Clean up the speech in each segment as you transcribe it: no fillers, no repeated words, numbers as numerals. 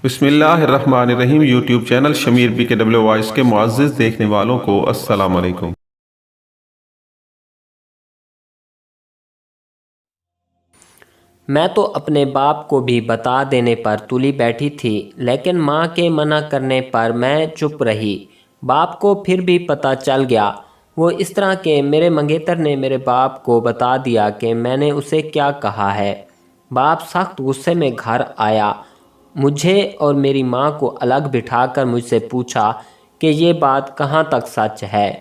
بسم اللہ الرحمن الرحیم۔ یوٹیوب چینل شمیر BKW وائس کے معزز دیکھنے والوں کو السلام علیکم۔ میں تو اپنے باپ کو بھی بتا دینے پر تلی بیٹھی تھی، لیکن ماں کے منع کرنے پر میں چپ رہی۔ باپ کو پھر بھی پتہ چل گیا۔ وہ اس طرح کہ میرے منگیتر نے میرے باپ کو بتا دیا کہ میں نے اسے کیا کہا ہے۔ باپ سخت غصے میں گھر آیا، مجھے اور میری ماں کو الگ بٹھا کر مجھ سے پوچھا کہ یہ بات کہاں تک سچ ہے۔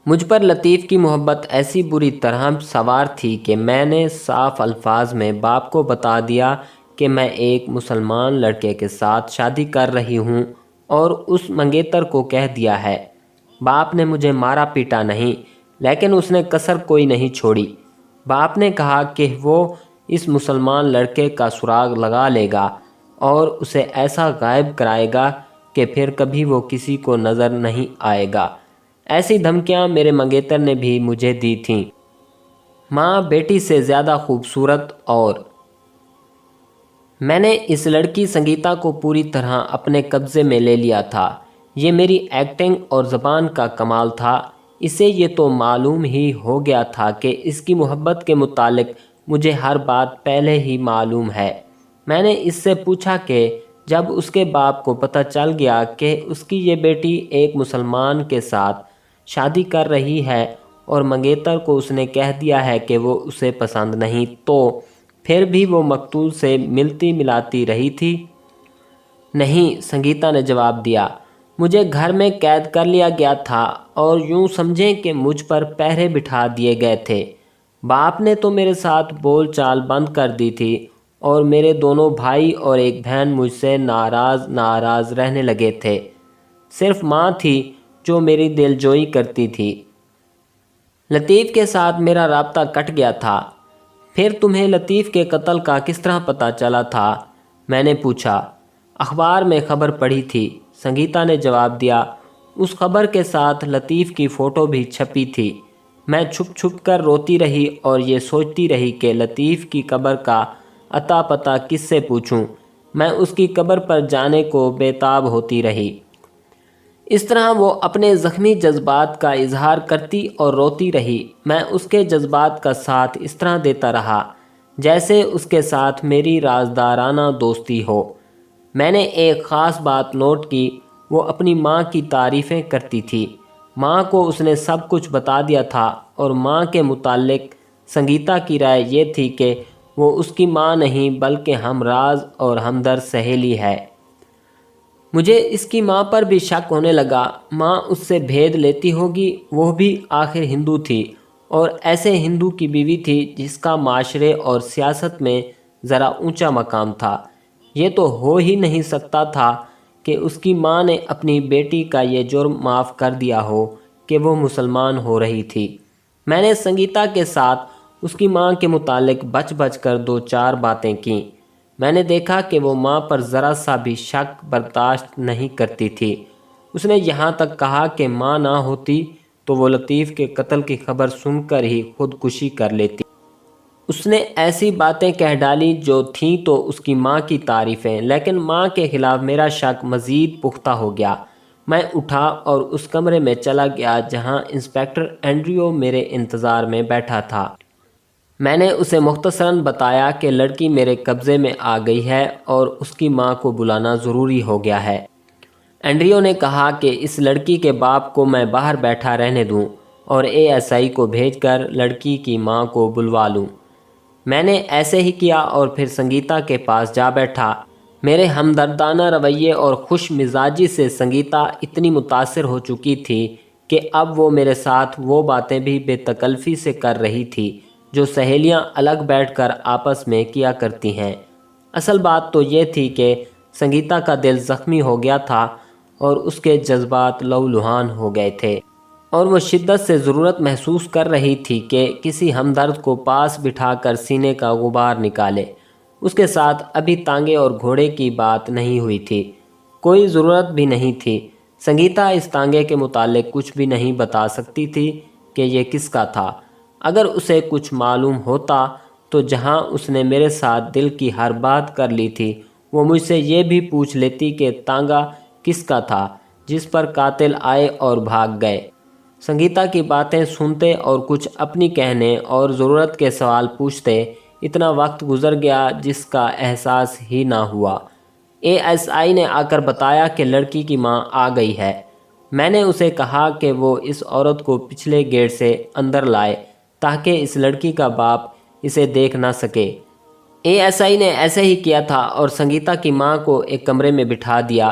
مجھ پر لطیف کی محبت ایسی بری طرح سوار تھی کہ میں نے صاف الفاظ میں باپ کو بتا دیا کہ میں ایک مسلمان لڑکے کے ساتھ شادی کر رہی ہوں اور اس منگیتر کو کہہ دیا ہے۔ باپ نے مجھے مارا پیٹا نہیں، لیکن اس نے کسر کوئی نہیں چھوڑی۔ باپ نے کہا کہ وہ اس مسلمان لڑکے کا سراغ لگا لے گا اور اسے ایسا غائب کرائے گا کہ پھر کبھی وہ کسی کو نظر نہیں آئے گا۔ ایسی دھمکیاں میرے منگیتر نے بھی مجھے دی تھیں۔ ماں بیٹی سے زیادہ خوبصورت، اور میں نے اس لڑکی سنگیتا کو پوری طرح اپنے قبضے میں لے لیا تھا۔ یہ میری ایکٹنگ اور زبان کا کمال تھا۔ اسے یہ تو معلوم ہی ہو گیا تھا کہ اس کی محبت کے متعلق مجھے ہر بات پہلے ہی معلوم ہے۔ میں نے اس سے پوچھا کہ جب اس کے باپ کو پتہ چل گیا کہ اس کی یہ بیٹی ایک مسلمان کے ساتھ شادی کر رہی ہے اور منگیتر کو اس نے کہہ دیا ہے کہ وہ اسے پسند نہیں، تو پھر بھی وہ مقتول سے ملتی ملاتی رہی تھی؟ نہیں، سنگیتا نے جواب دیا، مجھے گھر میں قید کر لیا گیا تھا اور یوں سمجھیں کہ مجھ پر پہرے بٹھا دیے گئے تھے۔ باپ نے تو میرے ساتھ بول چال بند کر دی تھی اور میرے دونوں بھائی اور ایک بہن مجھ سے ناراض رہنے لگے تھے۔ صرف ماں تھی جو میری دل جوئی کرتی تھی۔ لطیف کے ساتھ میرا رابطہ کٹ گیا تھا۔ پھر تمہیں لطیف کے قتل کا کس طرح پتہ چلا تھا؟ میں نے پوچھا۔ اخبار میں خبر پڑھی تھی، سنگیتا نے جواب دیا۔ اس خبر کے ساتھ لطیف کی فوٹو بھی چھپی تھی۔ میں چھپ چھپ کر روتی رہی اور یہ سوچتی رہی کہ لطیف کی قبر کا اتا پتہ کس سے پوچھوں۔ میں اس کی قبر پر جانے کو بے تاب ہوتی رہی۔ اس طرح وہ اپنے زخمی جذبات کا اظہار کرتی اور روتی رہی۔ میں اس کے جذبات کا ساتھ اس طرح دیتا رہا جیسے اس کے ساتھ میری رازدارانہ دوستی ہو۔ میں نے ایک خاص بات نوٹ کی، وہ اپنی ماں کی تعریفیں کرتی تھی۔ ماں کو اس نے سب کچھ بتا دیا تھا اور ماں کے متعلق سنگیتا کی رائے یہ تھی کہ وہ اس کی ماں نہیں بلکہ ہمراز اور ہمدرد سہیلی ہے۔ مجھے اس کی ماں پر بھی شک ہونے لگا۔ ماں اس سے بھید لیتی ہوگی، وہ بھی آخر ہندو تھی، اور ایسے ہندو کی بیوی تھی جس کا معاشرے اور سیاست میں ذرا اونچا مقام تھا۔ یہ تو ہو ہی نہیں سکتا تھا کہ اس کی ماں نے اپنی بیٹی کا یہ جرم معاف کر دیا ہو کہ وہ مسلمان ہو رہی تھی۔ میں نے سنگیتا کے ساتھ اس کی ماں کے متعلق بچ بچ کر دو چار باتیں کیں۔ میں نے دیکھا کہ وہ ماں پر ذرا سا بھی شک برداشت نہیں کرتی تھی۔ اس نے یہاں تک کہا کہ ماں نہ ہوتی تو وہ لطیف کے قتل کی خبر سن کر ہی خودکشی کر لیتی۔ اس نے ایسی باتیں کہہ ڈالی جو تھیں تو اس کی ماں کی تعریفیں، لیکن ماں کے خلاف میرا شک مزید پختہ ہو گیا۔ میں اٹھا اور اس کمرے میں چلا گیا جہاں انسپکٹر اینڈریو میرے انتظار میں بیٹھا تھا۔ میں نے اسے مختصراً بتایا کہ لڑکی میرے قبضے میں آ گئی ہے اور اس کی ماں کو بلانا ضروری ہو گیا ہے۔ اینڈریو نے کہا کہ اس لڑکی کے باپ کو میں باہر بیٹھا رہنے دوں اور ASI کو بھیج کر لڑکی کی ماں کو بلوا لوں۔ میں نے ایسے ہی کیا اور پھر سنگیتا کے پاس جا بیٹھا۔ میرے ہمدردانہ رویے اور خوش مزاجی سے سنگیتا اتنی متاثر ہو چکی تھی کہ اب وہ میرے ساتھ وہ باتیں بھی بے تکلفی سے کر رہی تھی جو سہیلیاں الگ بیٹھ کر آپس میں کیا کرتی ہیں۔ اصل بات تو یہ تھی کہ سنگیتا کا دل زخمی ہو گیا تھا اور اس کے جذبات لہولہان ہو گئے تھے، اور وہ شدت سے ضرورت محسوس کر رہی تھی کہ کسی ہمدرد کو پاس بٹھا کر سینے کا غبار نکالے۔ اس کے ساتھ ابھی تانگے اور گھوڑے کی بات نہیں ہوئی تھی، کوئی ضرورت بھی نہیں تھی۔ سنگیتا اس تانگے کے متعلق کچھ بھی نہیں بتا سکتی تھی کہ یہ کس کا تھا۔ اگر اسے کچھ معلوم ہوتا تو جہاں اس نے میرے ساتھ دل کی ہر بات کر لی تھی वो मुझसे ये भी पूछ लेती कि तांगा किसका था जिस पर कातिल आए और भाग गए। संगीता की बातें सुनते और कुछ अपनी कहने और ज़रूरत के सवाल पूछते इतना वक्त गुजर गया जिसका एहसास ही ना हुआ। एएसआई ने आकर बताया कि लड़की की मां आ गई है। मैंने उसे कहा कि वो इस औरत को पिछले गेट से अंदर लाए ताकि इस लड़की का बाप इसे देख ना सके। एएसआई ने ऐसे ही किया था और संगीता की मां को एक कमरे में बिठा दिया।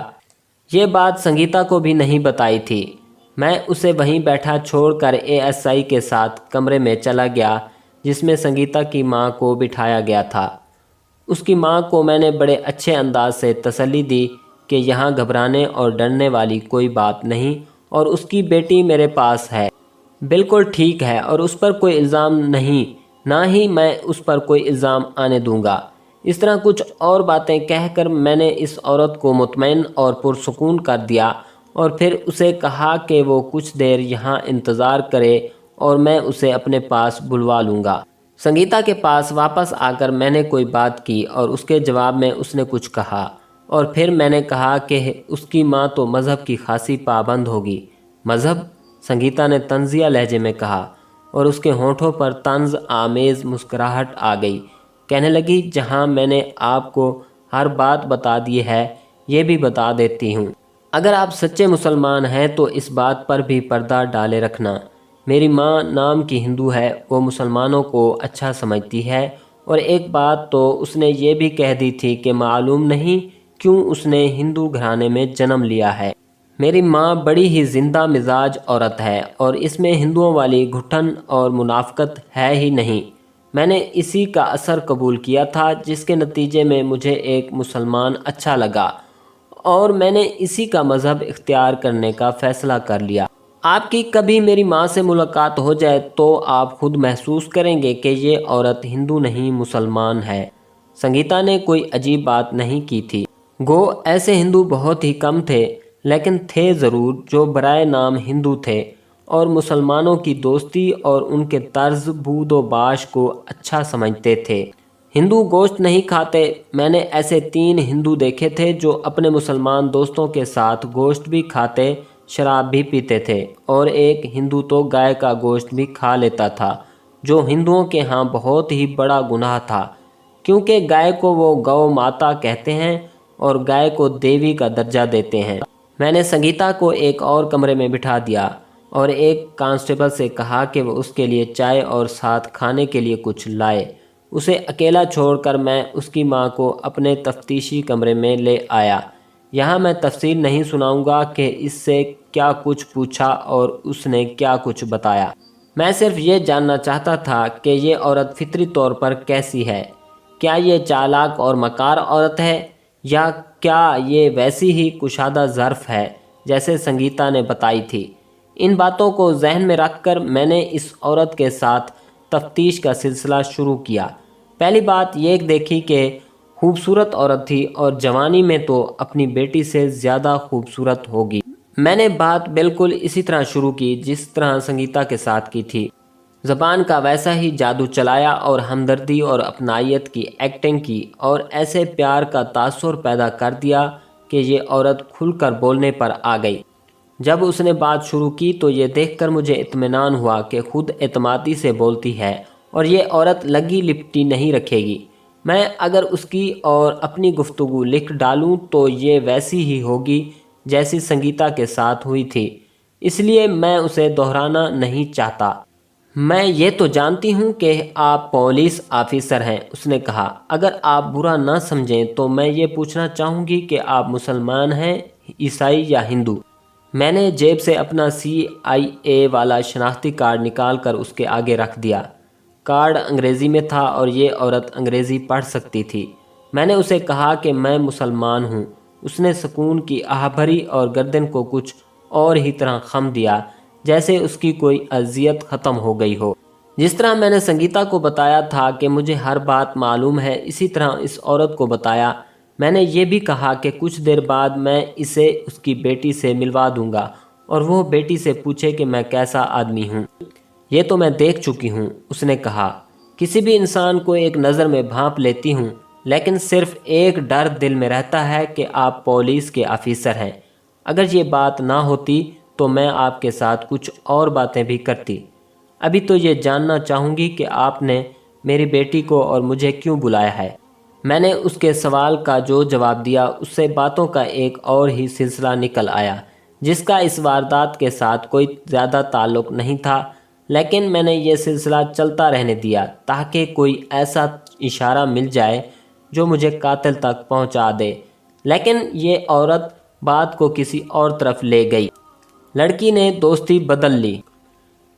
ये बात संगीता को भी नहीं बताई थी। मैं उसे वहीं बैठा छोड़कर एएसआई के साथ कमरे में चला गया जिसमें संगीता की मां को बिठाया गया था। उसकी मां को मैंने बड़े अच्छे अंदाज से तसल्ली दी कि यहाँ घबराने और डरने वाली कोई बात नहीं और उसकी बेटी मेरे पास है, बिल्कुल ठीक है और उस पर कोई इल्ज़ाम नहीं, ना ही मैं उस पर कोई इल्ज़ाम आने दूंगा। इस तरह कुछ और बातें कहकर मैंने इस औरत को मुतमईन और पुरसुकून कर दिया और फिर उसे कहा कि वो कुछ देर यहाँ इंतज़ार करे और मैं उसे अपने पास बुलवा लूँगा। संगीता के पास वापस आकर मैंने कोई बात की और उसके जवाब में उसने कुछ कहा और फिर मैंने कहा कि उसकी माँ तो मज़हब की खासी पाबंद होगी। मज़हब? संगीता ने तंज़िया लहजे में कहा और उसके होंठों पर तंज़ आमेज़ मुस्कुराहट आ गई। कहने लगी, जहाँ मैंने आपको हर बात बता दी है ये भी बता देती हूँ। अगर आप सच्चे मुसलमान हैं तो इस बात पर भी पर्दा डाले रखना। मेरी माँ नाम की हिंदू है, वो मुसलमानों को अच्छा समझती है और एक बात तो उसने ये भी कह दी थी कि मालूम नहीं क्यों उसने हिंदू घराने में जन्म लिया है। मेरी माँ बड़ी ही जिंदा मिजाज औरत है और इसमें हिंदुओं वाली घुटन और मुनाफकत है ही नहीं। मैंने इसी का असर कबूल किया था जिसके नतीजे में मुझे एक मुसलमान अच्छा लगा और मैंने इसी का मज़हब इख्तियार करने का फ़ैसला कर लिया। आपकी कभी मेरी माँ से मुलाकात हो जाए तो आप खुद महसूस करेंगे कि ये औरत हिंदू नहीं मुसलमान है। संगीता ने कोई अजीब बात नहीं की थी। गो ऐसे हिंदू बहुत ही कम थे, लेकिन थे ज़रूर जो बराए नाम हिंदू थे और मुसलमानों की दोस्ती और उनके तर्ज बूदो बाश को अच्छा समझते थे। हिंदू गोश्त नहीं खाते। मैंने ऐसे 3 हिंदू देखे थे जो अपने मुसलमान दोस्तों के साथ गोश्त भी खाते, शराब भी पीते थे और एक हिंदू तो गाय का गोश्त भी खा लेता था, जो हिंदुओं के यहाँ बहुत ही बड़ा गुनाह था क्योंकि गाय को वो गौ माता कहते हैं और गाय को देवी का दर्जा देते हैं। मैंने संगीता को एक और कमरे में बिठा दिया और एक कांस्टेबल से कहा कि वो उसके लिए चाय और साथ खाने के लिए कुछ लाए। उसे अकेला छोड़कर मैं उसकी माँ को अपने तफ्तीशी कमरे में ले आया। यहाँ मैं तफसील नहीं सुनाऊंगा कि इससे क्या कुछ पूछा और उसने क्या कुछ बताया। मैं सिर्फ ये जानना चाहता था कि ये औरत फितरी तौर पर कैसी है। क्या ये चालाक और मकार औरत है या क्या ये वैसी ही कुशादा ज़र्फ़ है जैसे संगीता ने बताई थी। इन बातों को जहन में रखकर मैंने इस औरत के साथ तफ्तीश का सिलसिला शुरू किया। पहली बात ये देखी कि खूबसूरत औरत थी और जवानी में तो अपनी बेटी से ज़्यादा खूबसूरत होगी। मैंने बात बिल्कुल इसी तरह शुरू की जिस तरह संगीता के साथ की थी। ज़बान का वैसा ही जादू चलाया और हमदर्दी और अपनायत की एक्टिंग की और ऐसे प्यार का तासुर पैदा कर दिया कि ये औरत खुलकर बोलने पर आ गई। जब उसने बात शुरू की तो ये देखकर मुझे इत्मीनान हुआ कि खुद एतमादी से बोलती है और ये औरत लगी लिपटी नहीं रखेगी। मैं अगर उसकी और अपनी गुफ्तगू लिख डालूं तो ये वैसी ही होगी जैसी संगीता के साथ हुई थी, इसलिए मैं उसे दोहराना नहीं चाहता। मैं ये तो जानती हूँ कि आप पुलिस ऑफिसर हैं, उसने कहा। अगर आप बुरा ना समझें तो मैं ये पूछना चाहूँगी कि आप मुसलमान हैं, ईसाई या हिंदू। मैंने जेब से अपना CIA वाला शनाख्ती कार्ड निकाल कर उसके आगे रख दिया। कार्ड अंग्रेज़ी में था और ये औरत अंग्रेज़ी पढ़ सकती थी। मैंने उसे कहा कि मैं मुसलमान हूँ। उसने सुकून की आह भरी और गर्दन को कुछ और ही तरह खम दिया, जैसे उसकी कोई अजियत ख़त्म हो गई हो। जिस तरह मैंने संगीता को बताया था कि मुझे हर बात मालूम है, इसी तरह इस औरत को बताया। मैंने ये भी कहा कि कुछ देर बाद मैं इसे उसकी बेटी से मिलवा दूंगा और वो बेटी से पूछे कि मैं कैसा आदमी हूँ। ये तो मैं देख चुकी हूँ, उसने कहा। किसी भी इंसान को एक नज़र में भांप लेती हूँ, لیکن صرف ایک ڈر دل میں رہتا ہے کہ آپ پولیس کے آفیسر ہیں۔ اگر یہ بات نہ ہوتی تو میں آپ کے ساتھ کچھ اور باتیں بھی کرتی۔ ابھی تو یہ جاننا چاہوں گی کہ آپ نے میری بیٹی کو اور مجھے کیوں بلایا ہے۔ میں نے اس کے سوال کا جو جواب دیا اس سے باتوں کا ایک اور ہی سلسلہ نکل آیا جس کا اس واردات کے ساتھ کوئی زیادہ تعلق نہیں تھا، لیکن میں نے یہ سلسلہ چلتا رہنے دیا تاکہ کوئی ایسا اشارہ مل جائے جو مجھے قاتل تک پہنچا دے۔ لیکن یہ عورت بات کو کسی اور طرف لے گئی۔ لڑکی نے دوستی بدل لی۔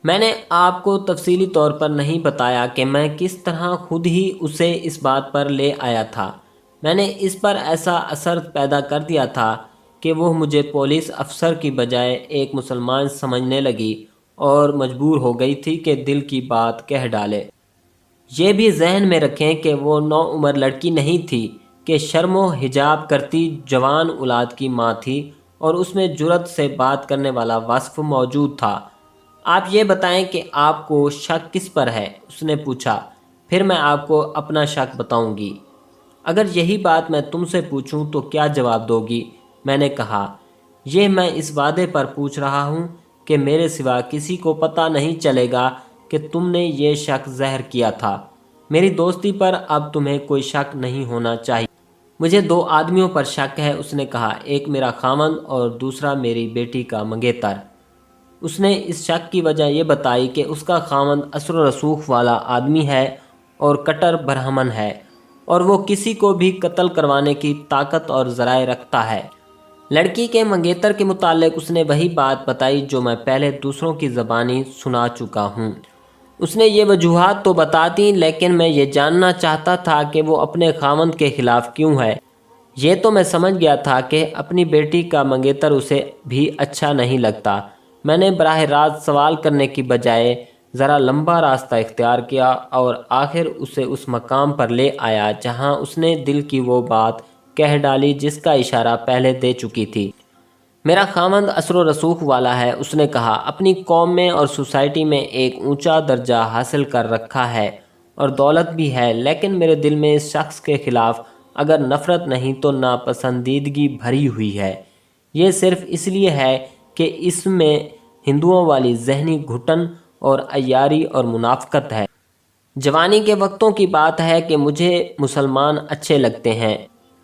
میں نے آپ کو تفصیلی طور پر نہیں بتایا کہ میں کس طرح خود ہی اسے اس بات پر لے آیا تھا۔ میں نے اس پر ایسا اثر پیدا کر دیا تھا کہ وہ مجھے پولیس افسر کی بجائے ایک مسلمان سمجھنے لگی اور مجبور ہو گئی تھی کہ دل کی بات کہہ ڈالے۔ یہ بھی ذہن میں رکھیں کہ وہ نوعمر لڑکی نہیں تھی کہ شرم و حجاب کرتی جوان اولاد کی ماں تھی اور اس میں جرأت سے بات کرنے والا وصف موجود تھا۔ آپ یہ بتائیں کہ آپ کو شک کس پر ہے؟ اس نے پوچھا۔ پھر میں آپ کو اپنا شک بتاؤں گی۔ اگر یہی بات میں تم سے پوچھوں تو کیا جواب دو گی؟ میں نے کہا، یہ میں اس وعدے پر پوچھ رہا ہوں کہ میرے سوا کسی کو پتہ نہیں چلے گا کہ تم نے یہ شک ظاہر کیا تھا۔ میری دوستی پر اب تمہیں کوئی شک نہیں ہونا چاہیے۔ مجھے 2 آدمیوں پر شک ہے، اس نے کہا، ایک میرا خاوند اور دوسرا میری بیٹی کا منگیتر۔ اس نے اس شک کی وجہ یہ بتائی کہ اس کا خاوند اثر و رسوخ والا آدمی ہے اور کٹر برہمن ہے اور وہ کسی کو بھی قتل کروانے کی طاقت اور ذرائع رکھتا ہے۔ لڑکی کے منگیتر کے متعلق اس نے وہی بات بتائی جو میں پہلے دوسروں کی زبانی سنا چکا ہوں۔ اس نے یہ وجوہات تو بتا دیں، لیکن میں یہ جاننا چاہتا تھا کہ وہ اپنے خاوند کے خلاف کیوں ہے۔ یہ تو میں سمجھ گیا تھا کہ اپنی بیٹی کا منگیتر اسے بھی اچھا نہیں لگتا۔ میں نے براہ راست سوال کرنے کی بجائے ذرا لمبا راستہ اختیار کیا اور آخر اسے اس مقام پر لے آیا جہاں اس نے دل کی وہ بات کہہ ڈالی جس کا اشارہ پہلے دے چکی تھی۔ میرا خاوند اثر و رسوخ والا ہے، اس نے کہا، اپنی قوم میں اور سوسائٹی میں ایک اونچا درجہ حاصل کر رکھا ہے اور دولت بھی ہے، لیکن میرے دل میں اس شخص کے خلاف اگر نفرت نہیں تو ناپسندیدگی بھری ہوئی ہے۔ یہ صرف اس لیے ہے کہ اس میں ہندوؤں والی ذہنی گھٹن اور عیاری اور منافقت ہے۔ جوانی کے وقتوں کی بات ہے کہ مجھے مسلمان اچھے لگتے ہیں۔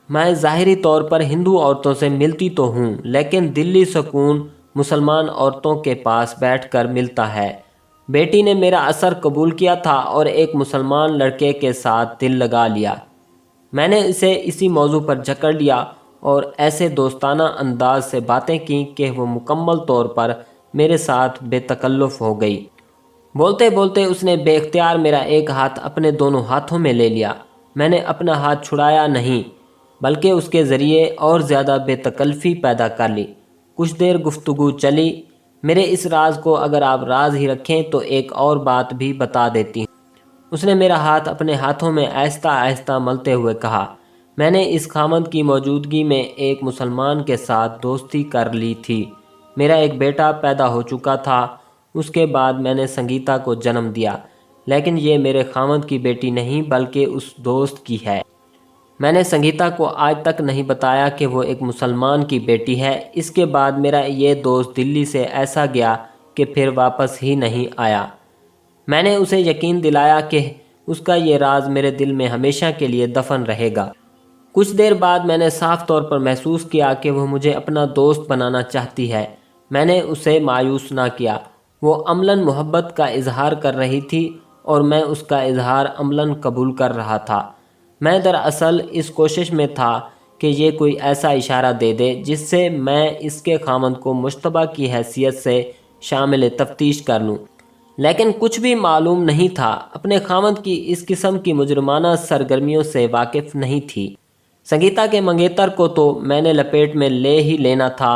میں ظاہری طور پر ہندو عورتوں سے ملتی تو ہوں، لیکن دلی سکون مسلمان عورتوں کے پاس بیٹھ کر ملتا ہے۔ بیٹی نے میرا اثر قبول کیا تھا اور ایک مسلمان لڑکے کے ساتھ دل لگا لیا۔ میں نے اسے اسی موضوع پر جکڑ لیا اور ایسے دوستانہ انداز سے باتیں کیں کہ وہ مکمل طور پر میرے ساتھ بے تکلف ہو گئی۔ بولتے بولتے اس نے بے اختیار میرا ایک ہاتھ اپنے دونوں ہاتھوں میں لے لیا۔ میں نے اپنا ہاتھ چھڑایا نہیں، بلکہ اس کے ذریعے اور زیادہ بے تکلفی پیدا کر لی۔ کچھ دیر گفتگو چلی۔ میرے اس راز کو اگر آپ راز ہی رکھیں تو ایک اور بات بھی بتا دیتی ہوں۔ اس نے میرا ہاتھ اپنے ہاتھوں میں آہستہ آہستہ ملتے ہوئے کہا، میں نے اس خاوند کی موجودگی میں ایک مسلمان کے ساتھ دوستی کر لی تھی۔ میرا ایک بیٹا پیدا ہو چکا تھا۔ اس کے بعد میں نے سنگیتا کو جنم دیا، لیکن یہ میرے خاوند کی بیٹی نہیں بلکہ اس دوست کی ہے۔ میں نے سنگیتا کو آج تک نہیں بتایا کہ وہ ایک مسلمان کی بیٹی ہے۔ اس کے بعد میرا یہ دوست دلی سے ایسا گیا کہ پھر واپس ہی نہیں آیا۔ میں نے اسے یقین دلایا کہ اس کا یہ راز میرے دل میں ہمیشہ کے لیے دفن رہے گا۔ کچھ دیر بعد میں نے صاف طور پر محسوس کیا کہ وہ مجھے اپنا دوست بنانا چاہتی ہے۔ میں نے اسے مایوس نہ کیا۔ وہ عملاً محبت کا اظہار کر رہی تھی اور میں اس کا اظہار عملاً قبول کر رہا تھا۔ میں دراصل اس کوشش میں تھا کہ یہ کوئی ایسا اشارہ دے دے جس سے میں اس کے خاوند کو مشتبہ کی حیثیت سے شامل تفتیش کر لوں، لیکن کچھ بھی معلوم نہیں تھا۔ اپنے خاوند کی اس قسم کی مجرمانہ سرگرمیوں سے واقف نہیں تھی۔ سنگیتا کے منگیتر کو تو میں نے لپیٹ میں لے ہی لینا تھا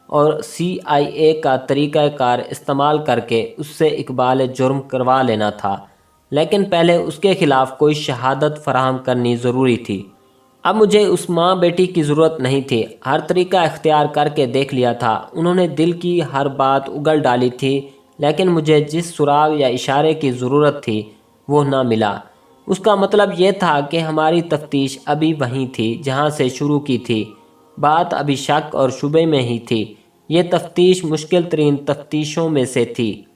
اور CIA کا طریقہ کار استعمال کر کے اس سے اقبال جرم کروا لینا تھا، لیکن پہلے اس کے خلاف کوئی شہادت فراہم کرنی ضروری تھی۔ اب مجھے اس ماں بیٹی کی ضرورت نہیں تھی۔ ہر طریقہ اختیار کر کے دیکھ لیا تھا۔ انہوں نے دل کی ہر بات اگل ڈالی تھی، لیکن مجھے جس سراغ یا اشارے کی ضرورت تھی وہ نہ ملا۔ उसका मतलब ये था कि हमारी तफ्तीश अभी वहीं थी जहाँ से शुरू की थी। बात अभी शक और शुबे में ही थी। ये तफ्तीश मुश्किल तरीन तफ्तीशों में से थी।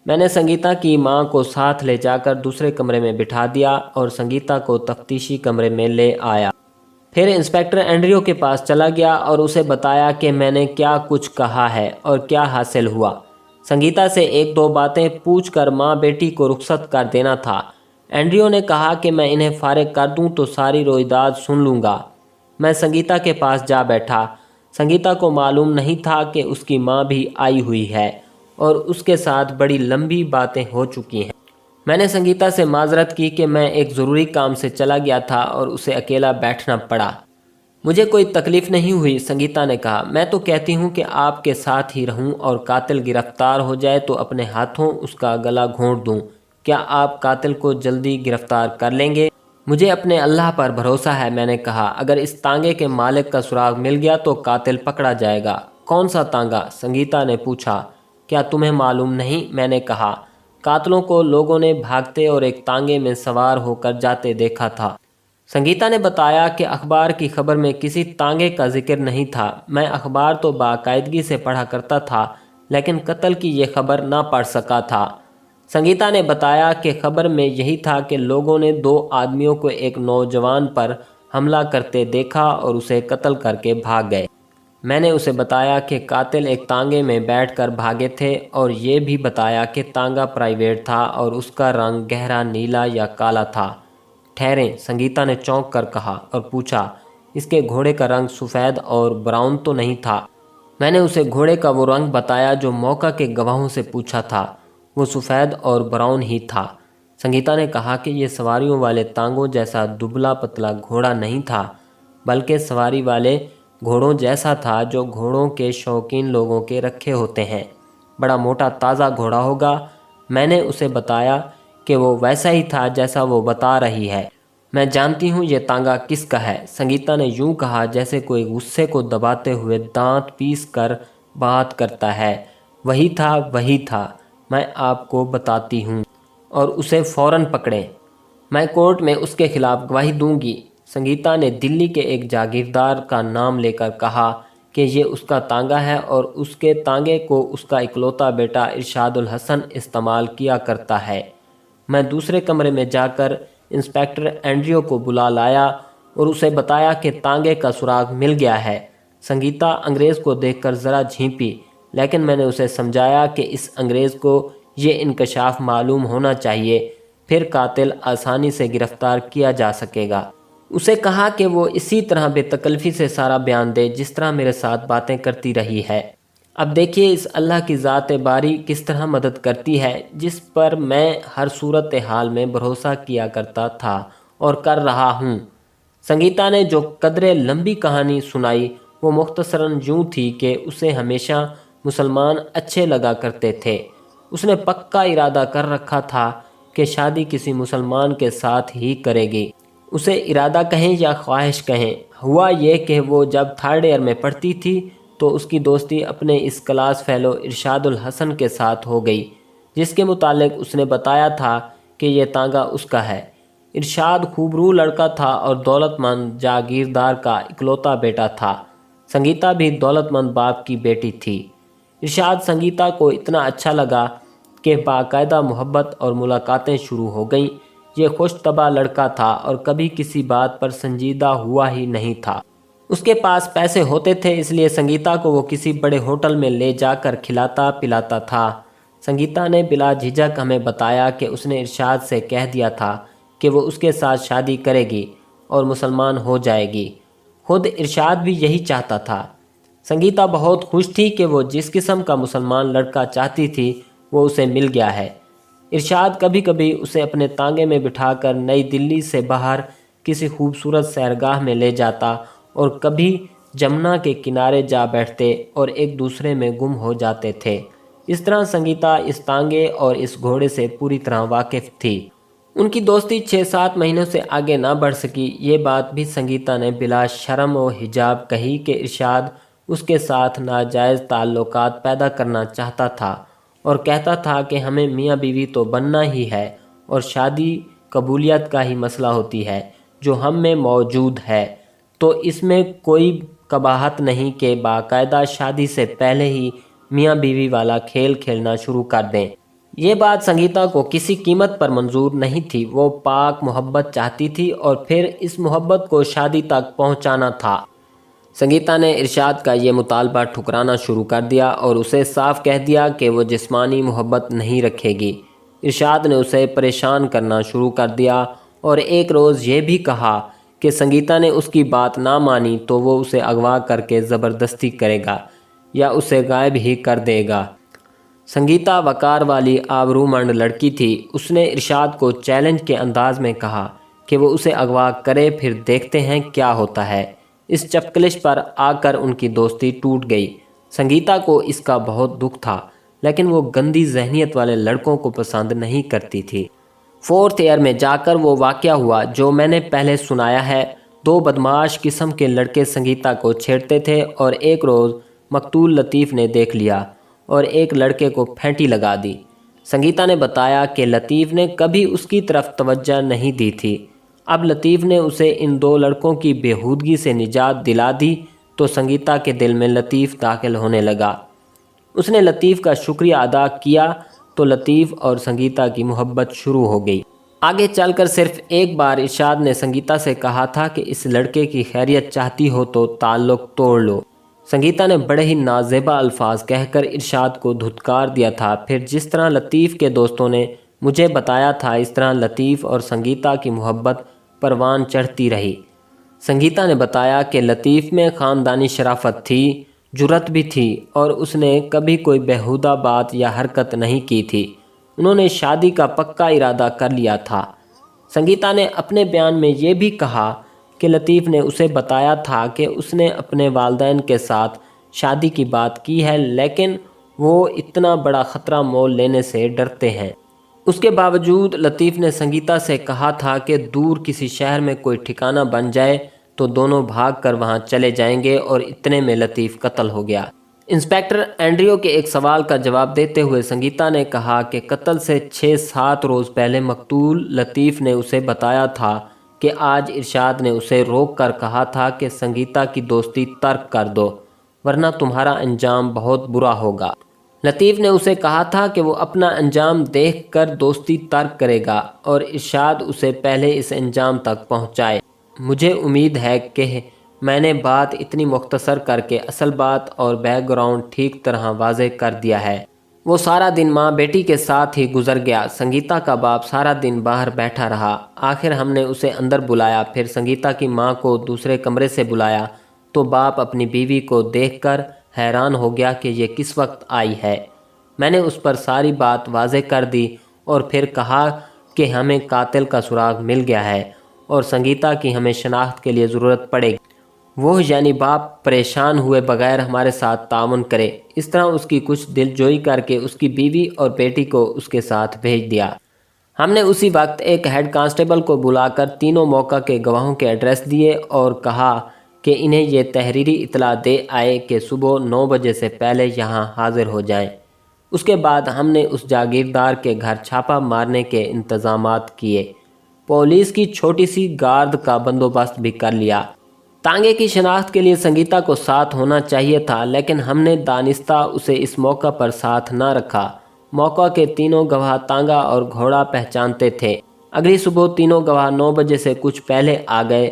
मैंने संगीता की मां को साथ ले जाकर दूसरे कमरे में बिठा दिया और संगीता को तफ्तीशी कमरे में ले आया। फिर इंस्पेक्टर एंड्रियो के पास चला गया और उसे बताया कि मैंने क्या कुछ कहा है और क्या हासिल हुआ। संगीता से एक दो बातें पूछकर माँ बेटी को रुखसत कर देना था। एंड्रियो ने कहा कि मैं इन्हें फारिग कर दूं तो सारी रोईदाद सुन लूँगा। मैं संगीता के पास जा बैठा। संगीता को मालूम नहीं था कि उसकी माँ भी आई हुई है और उसके साथ बड़ी लंबी बातें हो चुकी हैं। मैंने संगीता से माजरत की कि मैं एक ज़रूरी काम से चला गया था और उसे अकेला बैठना पड़ा। मुझे कोई तकलीफ़ नहीं हुई, संगीता ने कहा। मैं तो कहती हूँ कि आपके साथ ही रहूँ और कातिल गिरफ्तार हो जाए तो अपने हाथों उसका गला घोंट दूँ। क्या आप कातिल को जल्दी गिरफ्तार कर लेंगे? मुझे अपने अल्लाह पर भरोसा है, मैंने कहा। अगर इस तांगे के मालिक का सुराग मिल गया तो कातिल पकड़ा जाएगा। कौन सा तांगा? संगीता ने पूछा। क्या तुम्हें मालूम नहीं? मैंने कहा। कातलों को लोगों ने भागते और एक तांगे में सवार होकर जाते देखा था। संगीता ने बताया कि अखबार की खबर में किसी तांगे का जिक्र नहीं था। मैं अखबार तो बाकायदगी से पढ़ा करता था, लेकिन कत्ल की ये खबर ना पढ़ सका था। संगीता ने बताया कि खबर में यही था कि लोगों ने दो आदमियों को एक नौजवान पर हमला करते देखा और उसे कत्ल करके भाग गए। मैंने उसे बताया कि कातिल एक तांगे में बैठकर भागे थे और ये भी बताया कि तांगा प्राइवेट था और उसका रंग गहरा नीला या काला था। ठहरें, संगीता ने चौंक कर कहा और पूछा, इसके घोड़े का रंग सफ़ेद और ब्राउन तो नहीं था? मैंने उसे घोड़े का वो रंग बताया जो मौका के गवाहों से पूछा था। वो सफ़ेद और ब्राउन ही था। संगीता ने कहा कि ये सवारियों वाले तांगों जैसा दुबला पतला घोड़ा नहीं था, बल्कि सवारी वाले घोड़ों जैसा था जो घोड़ों के शौकीन लोगों के रखे होते हैं। बड़ा मोटा ताज़ा घोड़ा होगा। मैंने उसे बताया कि वो वैसा ही था जैसा वो बता रही है। मैं जानती हूँ ये तांगा किसका है, संगीता ने यूं कहा जैसे कोई गुस्से को दबाते हुए दांत पीस कर बात करता है। वही था, वही था। मैं आपको बताती हूँ और उसे फ़ौरन पकड़ें। मैं कोर्ट में उसके खिलाफ गवाही दूंगी। संगीता ने दिल्ली के एक जागीरदार का नाम लेकर कहा कि ये उसका तांगा है और उसके तांगे को उसका इकलौता बेटा इरशादुल हसन इस्तेमाल किया करता है। मैं दूसरे कमरे में जाकर इंस्पेक्टर एंड्रियो को बुला लाया और उसे बताया कि तांगे का सुराग मिल गया है। संगीता अंग्रेज़ को देखकर ज़रा झींपी, लेकिन मैंने उसे समझाया कि इस अंग्रेज़ को ये इंकशाफ मालूम होना चाहिए, फिर कातिल आसानी से गिरफ्तार किया जा सकेगा। उसे कहा कि वो इसी तरह बेतकल्फ़ी से सारा बयान दे जिस तरह मेरे साथ बातें करती रही है। अब देखिए इस अल्लाह की ज़ात बारी किस तरह मदद करती है, जिस पर मैं हर सूरत हाल में भरोसा किया करता था और कर रहा हूँ। संगीता ने जो कदरे लंबी कहानी सुनाई वो मुख्तसरन यूँ थी कि उसे हमेशा मुसलमान अच्छे लगा करते थे। उसने पक्का इरादा कर रखा था कि शादी किसी मुसलमान के साथ ही करेगी। उसे इरादा कहें या ख्वाहिश कहें, हुआ ये कि वो जब थर्ड ईयर में पढ़ती थी तो उसकी दोस्ती अपने इस क्लास फेलो इरशादुल हसन के साथ हो गई, जिसके मुतालिक उसने बताया था कि ये तांगा उसका है। इरशाद खूबरू लड़का था और दौलतमंद जागीरदार का इकलौता बेटा था। संगीता भी दौलतमंद बाप की बेटी थी। इरशाद संगीता को इतना अच्छा लगा कि बाकायदा मोहब्बत और मुलाकातें शुरू हो गईं। ये खुशतबा लड़का था और कभी किसी बात पर संजीदा हुआ ही नहीं था। उसके पास पैसे होते थे, इसलिए संगीता को वो किसी बड़े होटल में ले जाकर खिलाता पिलाता था। संगीता ने बिला झिझक हमें बताया कि उसने इरशाद से कह दिया था कि वो उसके साथ शादी करेगी और मुसलमान हो जाएगी। खुद इरशाद भी यही चाहता था। संगीता बहुत खुश थी कि वो जिस किस्म का मुसलमान लड़का चाहती थी वो उसे मिल गया है। इरशाद कभी कभी उसे अपने तांगे में बिठाकर नई दिल्ली से बाहर किसी खूबसूरत सैरगाह में ले जाता और कभी जमुना के किनारे जा बैठते और एक दूसरे में गुम हो जाते थे। इस तरह संगीता इस तांगे और इस घोड़े से पूरी तरह वाकिफ़ थी। उनकी दोस्ती 6-7 महीनों से आगे ना बढ़ सकी। ये बात भी संगीता ने बिला शर्म और हिजाब कही कि इरशाद उसके साथ नाजायज़ ताल्लुकात पैदा करना चाहता था और कहता था कि हमें मियाँ बीवी तो बनना ही है और शादी قبولیت کا ہی مسئلہ ہوتی ہے جو ہم میں موجود ہے، تو اس میں کوئی قباحت نہیں کہ باقاعدہ شادی سے پہلے ہی میاں بیوی والا کھیل کھیلنا شروع کر دیں۔ یہ بات سنگیتا کو کسی قیمت پر منظور نہیں تھی۔ وہ پاک محبت چاہتی تھی اور پھر اس محبت کو شادی تک پہنچانا تھا۔ سنگیتا نے ارشاد کا یہ مطالبہ ٹھکرانا شروع کر دیا اور اسے صاف کہہ دیا کہ وہ جسمانی محبت نہیں رکھے گی۔ ارشاد نے اسے پریشان کرنا شروع کر دیا اور ایک روز یہ بھی کہا کہ سنگیتا نے اس کی بات نہ مانی تو وہ اسے اغوا کر کے زبردستی کرے گا یا اسے غائب ہی کر دے گا۔ سنگیتا وقار والی آبرومند لڑکی تھی۔ اس نے ارشاد کو چیلنج کے انداز میں کہا کہ وہ اسے اغوا کرے، پھر دیکھتے ہیں کیا ہوتا ہے۔ اس چپکلش پر آ کر ان کی دوستی ٹوٹ گئی۔ سنگیتا کو اس کا بہت دکھ تھا، لیکن وہ گندی ذہنیت والے لڑکوں کو پسند نہیں کرتی تھی۔ 4th ایئر میں جا کر وہ واقعہ ہوا جو میں نے پہلے سنایا ہے۔ 2 بدمعاش قسم کے لڑکے سنگیتا کو چھیڑتے تھے اور ایک روز مقتول لطیف نے دیکھ لیا اور ایک لڑکے کو پھینٹی لگا دی۔ سنگیتا نے بتایا کہ لطیف نے کبھی اس کی طرف توجہ نہیں دی تھی۔ اب لطیف نے اسے ان 2 لڑکوں کی بےہودگی سے نجات دلا دی تو سنگیتا کے دل میں لطیف داخل ہونے لگا۔ اس نے لطیف کا شکریہ ادا کیا تو لطیف اور سنگیتا کی محبت شروع ہو گئی۔ آگے چل کر صرف ایک بار ارشاد نے سنگیتا سے کہا تھا کہ اس لڑکے کی خیریت چاہتی ہو تو تعلق توڑ لو۔ سنگیتا نے بڑے ہی نازیبا الفاظ کہہ کر ارشاد کو دھتکار دیا تھا۔ پھر جس طرح لطیف کے دوستوں نے مجھے بتایا تھا، اس طرح لطیف اور سنگیتا کی محبت پروان چڑھتی رہی۔ سنگیتا نے بتایا کہ لطیف میں خاندانی شرافت تھی، جرأت بھی تھی اور اس نے کبھی کوئی بیہودہ بات یا حرکت نہیں کی تھی۔ انہوں نے شادی کا پکا ارادہ کر لیا تھا۔ سنگیتا نے اپنے بیان میں یہ بھی کہا کہ لطیف نے اسے بتایا تھا کہ اس نے اپنے والدین کے ساتھ شادی کی بات کی ہے، لیکن وہ اتنا بڑا خطرہ مول لینے سے ڈرتے ہیں۔ اس کے باوجود لطیف نے سنگیتا سے کہا تھا کہ دور کسی شہر میں کوئی ٹھکانہ بن جائے تو دونوں بھاگ کر وہاں چلے جائیں گے، اور اتنے میں لطیف قتل ہو گیا۔ انسپکٹر اینڈریو کے ایک سوال کا جواب دیتے ہوئے سنگیتا نے کہا کہ قتل سے 6-7 روز پہلے مقتول لطیف نے اسے بتایا تھا کہ آج ارشاد نے اسے روک کر کہا تھا کہ سنگیتا کی دوستی ترک کر دو ورنہ تمہارا انجام بہت برا ہوگا۔ لطیف نے اسے کہا تھا کہ وہ اپنا انجام دیکھ کر دوستی ترک کرے گا اور ارشاد اسے پہلے اس انجام تک پہنچائے۔ مجھے امید ہے کہ میں نے بات اتنی مختصر کر کے اصل بات اور بیک گراؤنڈ ٹھیک طرح واضح کر دیا ہے۔ وہ سارا دن ماں بیٹی کے ساتھ ہی گزر گیا۔ سنگیتا کا باپ سارا دن باہر بیٹھا رہا۔ آخر ہم نے اسے اندر بلایا، پھر سنگیتا کی ماں کو دوسرے کمرے سے بلایا تو باپ اپنی بیوی کو دیکھ کر حیران ہو گیا کہ یہ کس وقت آئی ہے۔ میں نے اس پر ساری بات واضح کر دی اور پھر کہا کہ ہمیں قاتل کا سراغ مل گیا ہے اور سنگیتا کی ہمیں شناخت کے لیے ضرورت پڑے گی۔ وہ یعنی باپ پریشان ہوئے بغیر ہمارے ساتھ تعاون کرے۔ اس طرح اس کی کچھ دل جوئی کر کے اس کی بیوی اور بیٹی کو اس کے ساتھ بھیج دیا۔ ہم نے اسی وقت ایک ہیڈ کانسٹیبل کو بلا کر تینوں موقع کے گواہوں کے ایڈریس دیے اور کہا کہ انہیں یہ تحریری اطلاع دے آئے کہ صبح 9 بجے سے پہلے یہاں حاضر ہو جائیں۔ اس کے بعد ہم نے اس جاگیردار کے گھر چھاپہ مارنے کے انتظامات کیے۔ پولیس کی چھوٹی سی گارد کا بندوبست بھی کر لیا۔ تانگے کی شناخت کے لیے سنگیتا کو ساتھ ہونا چاہیے تھا، لیکن ہم نے دانستہ اسے اس موقع پر ساتھ نہ رکھا۔ موقع کے تینوں گواہ تانگا اور گھوڑا پہچانتے تھے۔ اگلی صبح تینوں گواہ 9 بجے سے کچھ پہلے آ گئے۔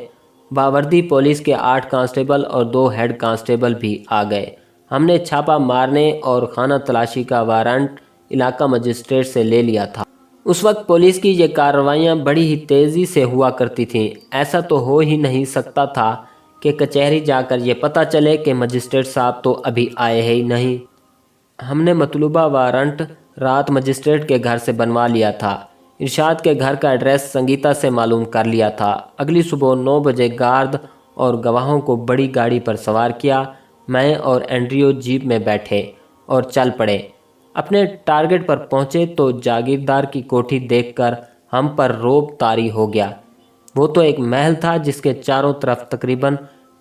باوردی پولیس کے 8 کانسٹیبل اور 2 ہیڈ کانسٹیبل بھی آ گئے۔ ہم نے چھاپہ مارنے اور خانہ تلاشی کا وارنٹ علاقہ مجسٹریٹ سے لے لیا تھا۔ اس وقت پولیس کی یہ کارروائیاں بڑی ہی تیزی سے ہوا کرتی تھیں۔ ایسا تو ہو ہی نہیں سکتا تھا کہ کچہری جا کر یہ پتہ چلے کہ مجسٹریٹ صاحب تو ابھی آئے ہی نہیں۔ ہم نے مطلوبہ وارنٹ رات مجسٹریٹ کے گھر سے بنوا لیا تھا۔ ارشاد کے گھر کا ایڈریس سنگیتا سے معلوم کر لیا تھا۔ اگلی صبح 9 بجے گارد اور گواہوں کو بڑی گاڑی پر سوار کیا۔ میں اور اینڈریو جیپ میں بیٹھے اور چل پڑے۔ اپنے ٹارگٹ پر پہنچے تو جاگیردار کی کوٹھی دیکھ کر ہم پر رعب طاری ہو گیا۔ وہ تو ایک محل تھا جس کے چاروں طرف تقریباً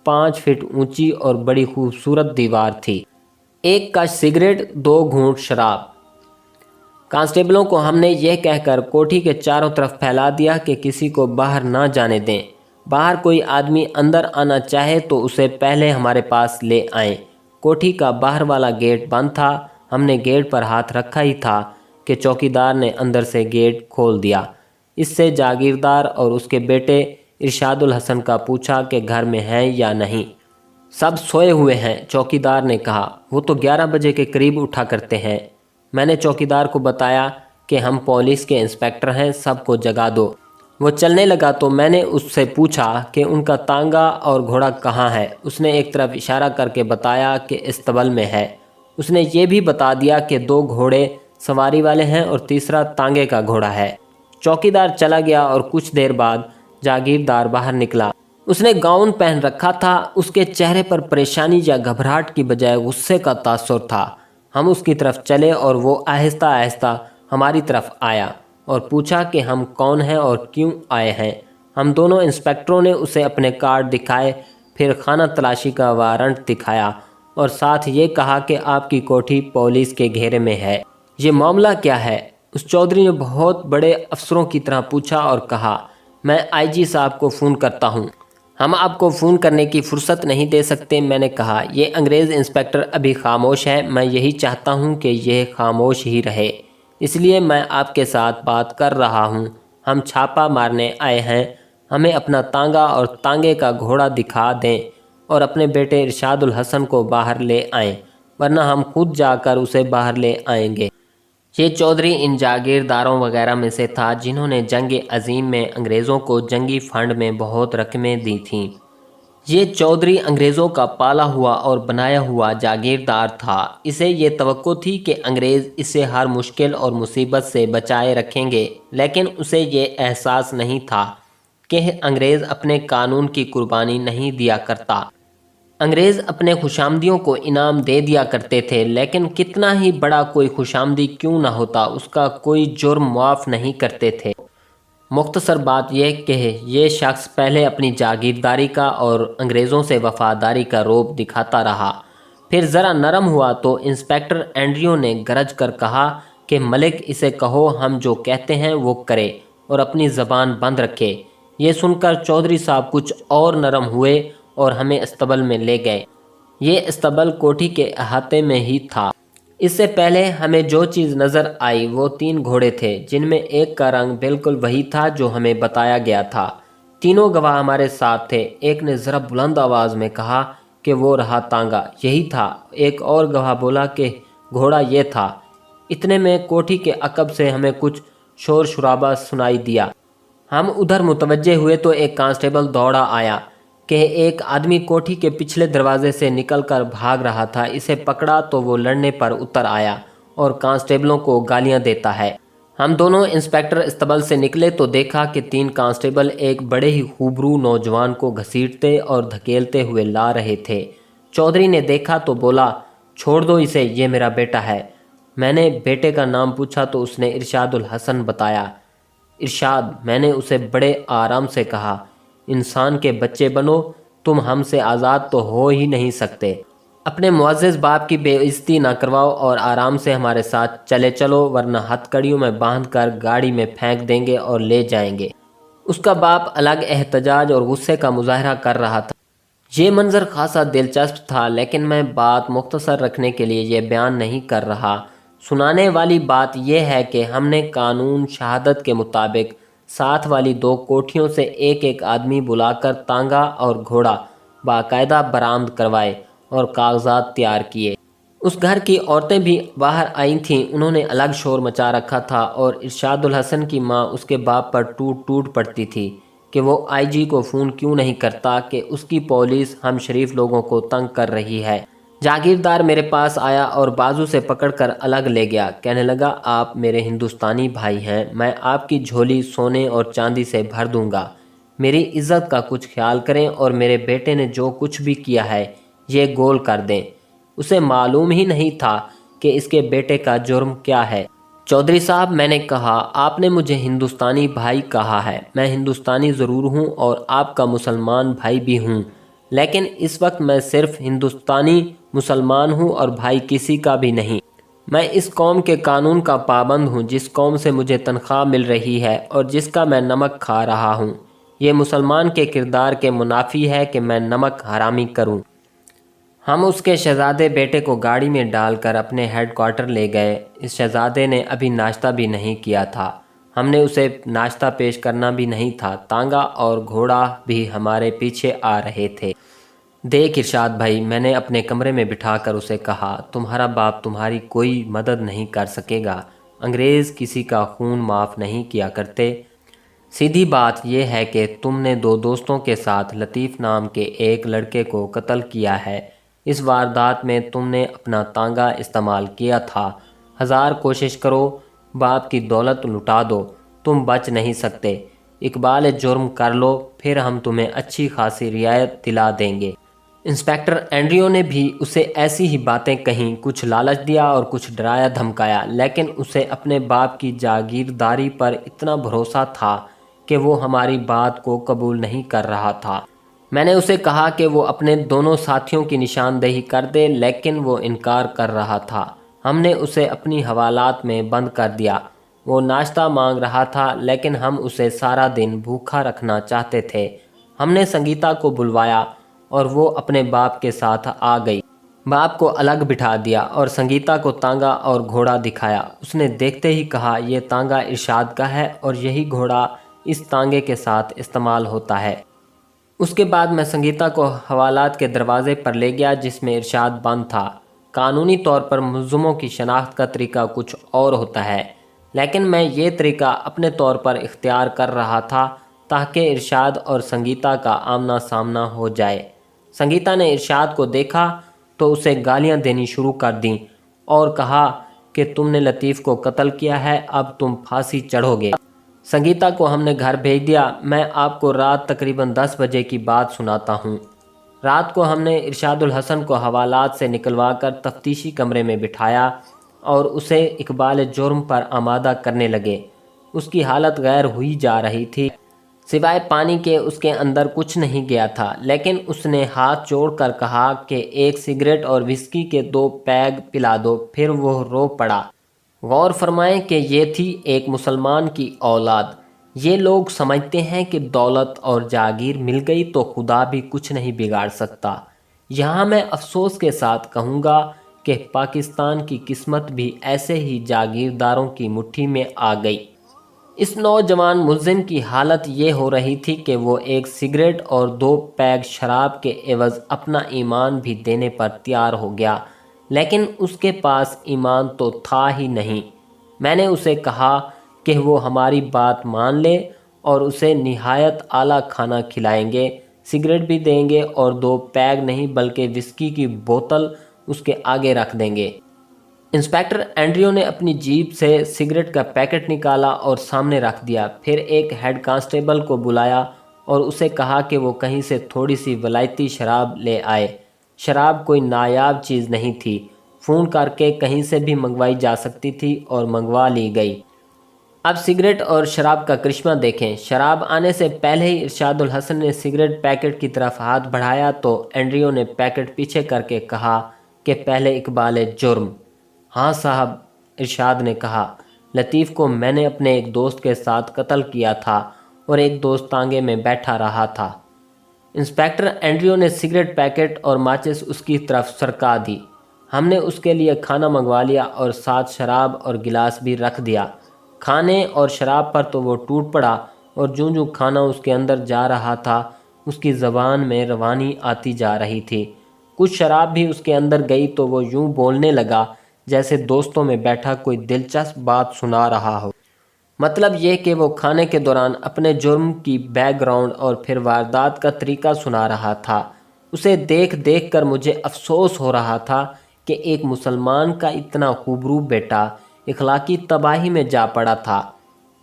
5 فٹ اونچی اور بڑی خوبصورت دیوار تھی۔ 1 کش سگریٹ، 2 گھونٹ شراب۔ कांस्टेबलों को हमने यह कहकर कोठी के चारों तरफ फैला दिया कि किसी को बाहर ना जाने दें। बाहर कोई आदमी अंदर आना चाहे तो उसे पहले हमारे पास ले आएं। कोठी का बाहर वाला गेट बंद था। हमने गेट पर हाथ रखा ही था कि चौकीदार ने अंदर से गेट खोल दिया। इससे जागीरदार और उसके बेटे इरशादुल हसन का पूछा कि घर में हैं या नहीं। सब सोए हुए हैं, चौकीदार ने कहा। वो तो 11 बजे के करीब उठा करते हैं। मैंने चौकीदार को बताया कि हम पुलिस के इंस्पेक्टर हैं, सबको जगा दो। वो चलने लगा तो मैंने उससे पूछा कि उनका तांगा और घोड़ा कहाँ है। उसने एक तरफ इशारा करके बताया कि इस्तबल में है। उसने ये भी बता दिया कि 2 घोड़े सवारी वाले हैं और तीसरा तांगे का घोड़ा है। चौकीदार चला गया और कुछ देर बाद जागीरदार बाहर निकला। उसने गाउन पहन रखा था। उसके चेहरे पर परेशानी या घबराहट की बजाय गुस्से का तासुर था। हम उसकी तरफ चले और वो आहिस्ता आहिस्ता हमारी तरफ आया और पूछा कि हम कौन हैं और क्यों आए हैं। हम दोनों इंस्पेक्टरों ने उसे अपने कार्ड दिखाए, फिर खाना तलाशी का वारंट दिखाया और साथ ये कहा कि आपकी कोठी पुलिस के घेरे में है। ये मामला क्या है? उस चौधरी ने बहुत बड़े अफसरों की तरह पूछा और कहा, मैं आईजी साहब को फ़ोन करता हूँ। हम आपको फ़ोन करने की फुर्सत नहीं दे सकते। मैंने कहा, ये अंग्रेज़ इंस्पेक्टर अभी खामोश है। मैं यही चाहता हूँ कि यह खामोश ही रहे, इसलिए मैं आपके साथ बात कर रहा हूँ। हम छापा मारने आए हैं। हमें अपना तांगा और तांगे का घोड़ा दिखा दें और अपने बेटे इरशादुल हसन को बाहर ले आएं, वरना हम खुद जाकर उसे बाहर ले आएंगे। ये चौधरी इन जागीरदारों वगैरह में से था जिन्होंने जंग अजीम में अंग्रेज़ों को जंगी फंड में बहुत रकमें दी थीं। ये चौधरी अंग्रेज़ों का पाला हुआ और बनाया हुआ जागीरदार था। इसे ये तवक्को थी कि अंग्रेज़ इसे हर मुश्किल और मुसीबत से बचाए रखेंगे, लेकिन उसे ये एहसास नहीं था कि अंग्रेज़ अपने कानून की कुर्बानी नहीं दिया करता। अंग्रेज़ अपने खुशामदियों को इनाम दे दिया करते थे, लेकिन कितना ही बड़ा कोई खुशामदी क्यों ना होता, उसका कोई जुर्म माफ़ नहीं करते थे। मुख्तसर बात यह कि ये शख्स पहले अपनी जागीरदारी का और अंग्रेज़ों से वफ़ादारी का रोब दिखाता रहा। फिर ज़रा नरम हुआ तो इंस्पेक्टर एंड्रियो ने गरज कर कहा कि मलिक, इसे कहो हम जो कहते हैं वो करे और अपनी ज़बान बंद रखे। ये सुनकर चौधरी साहब कुछ और नरम हुए और हमें इस्तबल में ले गए। ये इस्तबल कोठी के अहाते में ही था। इससे पहले हमें जो चीज़ नज़र आई वो 3 घोड़े थे, जिनमें एक का रंग बिल्कुल वही था जो हमें बताया गया था। तीनों गवाह हमारे साथ थे। एक ने ज़रा बुलंद आवाज़ में कहा कि वो रहा तांगा, यही था। एक और गवाह बोला कि घोड़ा ये था। इतने में कोठी के अकब से हमें कुछ शोर शुराबा सुनाई दिया। हम उधर मुतवज्जे हुए तो एक कांस्टेबल दौड़ा आया कि एक आदमी कोठी के पिछले दरवाजे से निकलकर भाग रहा था। इसे पकड़ा तो वो लड़ने पर उतर आया और कांस्टेबलों को गालियां देता है। हम दोनों इंस्पेक्टर इस्तबल से निकले तो देखा कि 3 कांस्टेबल एक बड़े ही खूबरू नौजवान को घसीटते और धकेलते हुए ला रहे थे। चौधरी ने देखा तो बोला, छोड़ दो इसे, ये मेरा बेटा है। मैंने बेटे का नाम पूछा तो उसने इरशादुल हसन बताया। इरशाद, मैंने उसे बड़े आराम से कहा, इंसान के बच्चे बनो, तुम हमसे आज़ाद तो हो ही नहीं सकते। अपने मुअज़्ज़ज़ बाप की बेइज्जती ना करवाओ और आराम से हमारे साथ चले चलो, वरना हथकड़ियों में बांध कर गाड़ी में फेंक देंगे और ले जाएंगे। उसका बाप अलग एहतजाज और गुस्से का मुजाहरा कर रहा था। ये मंजर खासा दिलचस्प था, लेकिन मैं बात मुख्तसर रखने के लिए ये बयान नहीं कर रहा। सुनाने वाली बात यह है कि हमने कानून शहादत के मुताबिक साथ वाली 2 कोठियों से एक एक आदमी बुलाकर तांगा और घोड़ा बाकायदा बरामद करवाए और कागजात तैयार किए। उस घर की औरतें भी बाहर आई थीं। उन्होंने अलग शोर मचा रखा था और इरशादुल हसन की माँ उसके बाप पर टूट टूट पड़ती थी कि वो आईजी को फ़ोन क्यों नहीं करता कि उसकी पुलिस हम शरीफ लोगों को तंग कर रही है। जागीरदार मेरे पास आया और बाजू से पकड़कर अलग ले गया। कहने लगा, आप मेरे हिंदुस्तानी भाई हैं, मैं आपकी झोली सोने और चांदी से भर दूंगा। मेरी इज्जत का कुछ ख्याल करें और मेरे बेटे ने जो कुछ भी किया है ये गोल कर दें। उसे मालूम ही नहीं था कि इसके बेटे का जुर्म क्या है। चौधरी साहब, मैंने कहा, आपने मुझे हिंदुस्तानी भाई कहा है। मैं हिंदुस्तानी ज़रूर हूँ और आपका मुसलमान भाई भी हूँ, लेकिन इस वक्त मैं सिर्फ हिंदुस्तानी मुसलमान हूँ और भाई किसी का भी नहीं। मैं इस कौम के कानून का पाबंद हूँ जिस कौम से मुझे तनख्वाह मिल रही है और जिसका मैं नमक खा रहा हूँ। ये मुसलमान के किरदार के मुनाफी है कि मैं नमक हरामी करूँ। हम उसके शहज़ादे बेटे को गाड़ी में डालकर अपने हेडक्वार्टर ले गए। इस शहज़ादे ने अभी नाश्ता भी नहीं किया था। हमने उसे नाश्ता पेश करना भी नहीं था। तांगा और घोड़ा भी हमारे पीछे आ रहे थे। देख इरशाद भाई, मैंने अपने कमरे में बिठाकर उसे कहा, तुम्हारा बाप तुम्हारी कोई मदद नहीं कर सकेगा। अंग्रेज़ किसी का खून माफ़ नहीं किया करते। सीधी बात यह है कि तुमने दो दोस्तों के साथ लतीफ़ नाम के एक लड़के को कत्ल किया है। इस वारदात में तुमने अपना तांगा इस्तेमाल किया था। हज़ार कोशिश करो, बाप की दौलत लुटा दो, तुम बच नहीं सकते। इकबाल जुर्म कर लो, फिर हम तुम्हें अच्छी खासी रियायत दिला देंगे। इंस्पेक्टर एंड्रियो ने भी उसे ऐसी ही बातें कहीं, कुछ लालच दिया और कुछ डराया धमकाया, लेकिन उसे अपने बाप की जागीरदारी पर इतना भरोसा था कि वो हमारी बात को कबूल नहीं कर रहा था। मैंने उसे कहा कि वो अपने दोनों साथियों की निशानदेही कर दे, लेकिन वो इनकार कर रहा था। हमने उसे अपनी हवालात में बंद कर दिया। वो नाश्ता मांग रहा था, लेकिन हम उसे सारा दिन भूखा रखना चाहते थे। हमने संगीता को बुलवाया और वो अपने बाप के साथ आ गई। बाप को अलग बिठा दिया और संगीता को तांगा और घोड़ा दिखाया। उसने देखते ही कहा, ये तांगा इरशाद का है और यही घोड़ा इस तांगे के साथ इस्तेमाल होता है। उसके बाद मैं संगीता को हवालात के दरवाजे पर ले गया जिसमें इरशाद बंद था। कानूनी तौर पर मुलज़िमों की शनाख्त का तरीका कुछ और होता है, लेकिन मैं ये तरीका अपने तौर पर इख्तियार कर रहा था ताकि इरशाद और संगीता का आमना सामना हो जाए। संगीता ने इरशाद को देखा तो उसे गालियां देनी शुरू कर दीं और कहा कि तुमने लतीफ़ को कत्ल किया है, अब तुम फांसी चढ़ोगे। संगीता को हमने घर भेज दिया। मैं आपको रात तकरीबन 10 बजे की बात सुनाता हूँ। रात को हमने इरशादुल हसन को हवालात से निकलवाकर तफ्तीशी कमरे में बिठाया और उसे इकबाल जुर्म पर आमादा करने लगे। उसकी हालत गैर हुई जा रही थी। सिवाय पानी के उसके अंदर कुछ नहीं गया था, लेकिन उसने हाथ जोड़कर कहा कि एक सिगरेट और विस्की के 2 पैग पिला दो। फिर वो रो पड़ा। गौर फरमाएं कि ये थी एक मुसलमान की औलाद। ये लोग समझते हैं कि दौलत और जागीर मिल गई तो खुदा भी कुछ नहीं बिगाड़ सकता। यहाँ मैं अफसोस के साथ कहूँगा कि पाकिस्तान की किस्मत भी ऐसे ही जागीरदारों की मुट्ठी में आ गई। इस नौजवान मुल्ज़िम की हालत ये हो रही थी कि वो एक सिगरेट और 2 पैग शराब के एवज़ अपना ईमान भी देने पर तैयार हो गया, लेकिन उसके पास ईमान तो था ही नहीं। मैंने उसे कहा कि वो हमारी बात मान ले और उसे निहायत आला खाना खिलाएंगे, सिगरेट भी देंगे और 2 पैग नहीं बल्कि विस्की की बोतल उसके आगे रख देंगे। इंस्पेक्टर एंड्रियो ने अपनी जीप से सिगरेट का पैकेट निकाला और सामने रख दिया। फिर एक हेड कांस्टेबल को बुलाया और उसे कहा कि वो कहीं से थोड़ी सी वलायती शराब ले आए। शराब कोई नायाब चीज़ नहीं थी, फ़ोन करके कहीं से भी मंगवाई जा सकती थी और मंगवा ली गई। अब सिगरेट और शराब का करिश्मा देखें। शराब आने से पहले ही इरशादुल हसन ने सिगरेट पैकेट की तरफ हाथ बढ़ाया तो एंड्रियो ने पैकेट पीछे करके कहा कि पहले इकबाल जुर्म। हाँ साहब, इरशाद ने कहा, लतीफ़ को मैंने अपने एक दोस्त के साथ कत्ल किया था और एक दोस्त तांगे में बैठा रहा था। इंस्पेक्टर एंड्रियो ने सिगरेट पैकेट और माचिस उसकी तरफ सरका दी। हमने उसके लिए खाना मंगवा लिया और साथ शराब और गिलास भी रख दिया। खाने और शराब पर तो वो टूट पड़ा और जूं जूं खाना उसके अंदर जा रहा था उसकी ज़बान में रवानी आती जा रही थी। कुछ शराब भी उसके अंदर गई तो वो यूं बोलने लगा जैसे दोस्तों में बैठा कोई दिलचस्प बात सुना रहा हो। मतलब ये कि वो खाने के दौरान अपने जुर्म की बैकग्राउंड और फिर वारदात का तरीका सुना रहा था। उसे देख देख कर मुझे अफसोस हो रहा था कि एक मुसलमान का इतना खूबरू बेटा इखलाकी तबाही में जा पड़ा था।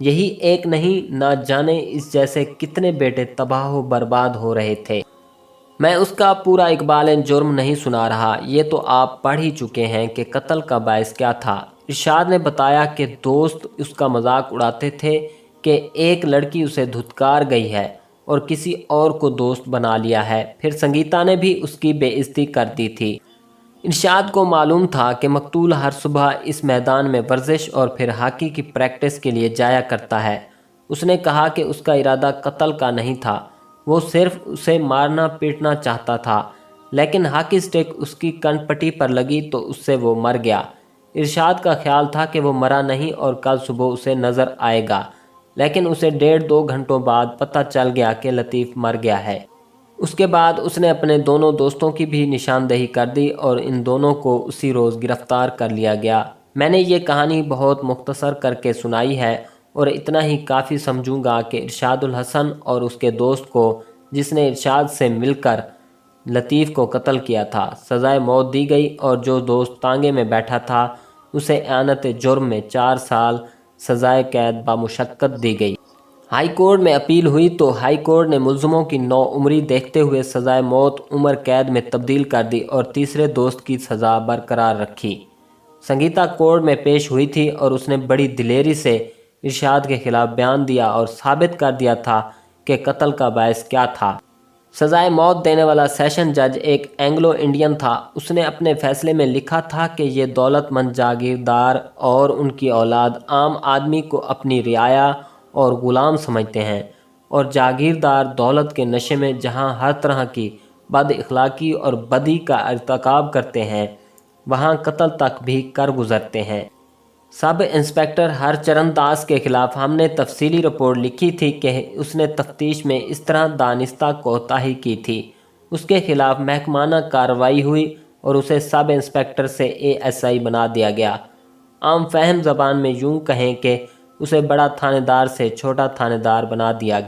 यही एक नहीं, ना जाने इस जैसे कितने बेटे तबाह व बर्बाद हो रहे थे। मैं उसका पूरा इकबाल जुर्म नहीं सुना रहा, ये तो आप पढ़ ही चुके हैं कि कत्ल का बायस क्या था। इरशाद ने बताया कि दोस्त उसका मजाक उड़ाते थे कि एक लड़की उसे धुतकार गई है और किसी और को दोस्त बना लिया है। फिर संगीता ने भी उसकी बेइज्जती कर दी थी। ارشاد کو معلوم تھا کہ مقتول ہر صبح اس میدان میں ورزش اور پھر ہاکی کی پریکٹس کے لیے جایا کرتا ہے۔ اس نے کہا کہ اس کا ارادہ قتل کا نہیں تھا، وہ صرف اسے مارنا پیٹنا چاہتا تھا، لیکن ہاکی سٹک اس کی کن پٹی پر لگی تو اس سے وہ مر گیا۔ ارشاد کا خیال تھا کہ وہ مرا نہیں اور کل صبح اسے نظر آئے گا، لیکن اسے 1.5-2 گھنٹوں بعد پتہ چل گیا کہ لطیف مر گیا ہے۔ اس کے بعد اس نے اپنے دونوں دوستوں کی بھی نشاندہی کر دی اور ان دونوں کو اسی روز گرفتار کر لیا گیا۔ میں نے یہ کہانی بہت مختصر کر کے سنائی ہے اور اتنا ہی کافی سمجھوں گا کہ ارشاد الحسن اور اس کے دوست کو، جس نے ارشاد سے مل کر لطیف کو قتل کیا تھا، سزائے موت دی گئی اور جو دوست تانگے میں بیٹھا تھا اسے اعانت جرم میں 4 سال سزائے قید بامشقت دی گئی۔ ہائی کورٹ میں اپیل ہوئی تو ہائی کورٹ نے ملزموں کی 9 عمری دیکھتے ہوئے سزائے موت عمر قید میں تبدیل کر دی اور تیسرے دوست کی سزا برقرار رکھی۔ سنگیتا کورٹ میں پیش ہوئی تھی اور اس نے بڑی دلیری سے ارشاد کے خلاف بیان دیا اور ثابت کر دیا تھا کہ قتل کا باعث کیا تھا۔ سزائے موت دینے والا سیشن جج ایک اینگلو انڈین تھا۔ اس نے اپنے فیصلے میں لکھا تھا کہ یہ دولت مند جاگیردار اور ان کی اولاد عام آدمی کو اپنی رعایا اور غلام سمجھتے ہیں، اور جاگیردار دولت کے نشے میں جہاں ہر طرح کی بد اخلاقی اور بدی کا ارتکاب کرتے ہیں، وہاں قتل تک بھی کر گزرتے ہیں۔ سب انسپکٹر ہرچرن داس کے خلاف ہم نے تفصیلی رپورٹ لکھی تھی کہ اس نے تفتیش میں اس طرح دانستہ کوتاہی کی تھی۔ اس کے خلاف محکمانہ کارروائی ہوئی اور اسے سب انسپکٹر سے ASI بنا دیا گیا۔ عام فہم زبان میں یوں کہیں کہ اسے بڑا تھانے دار سے چھوٹا تھانے دار بنا دیا گیا۔